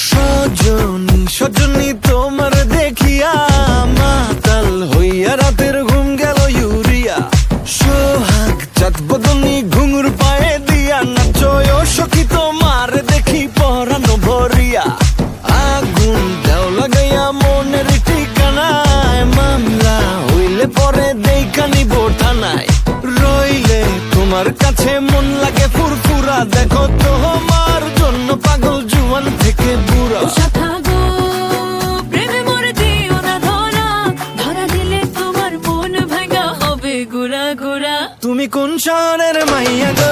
সজনী সজনী তোমার দেখিয়া মাতাল হইয়া রাতের ঘুম গেল ইউরিয়া। সোহাগ চাঁদ বদনী ঘুঙুর পায়ে দিয়া নাচয় সখী তোমার দেখি পরানো ভরিয়া। আগুন দেও লাগাইয়া মনের ঠিকানায়, মামলা হইলে পরে দেখা নিব থানায়। রইলে তোমার কাছে মন লাগে ফুরফুরা, দেখো তোমার জন্য পাগল জুয়ান থেকে বুড়া। গুড়া গুড়া তুমি কোন শহরের মাইয়া গো?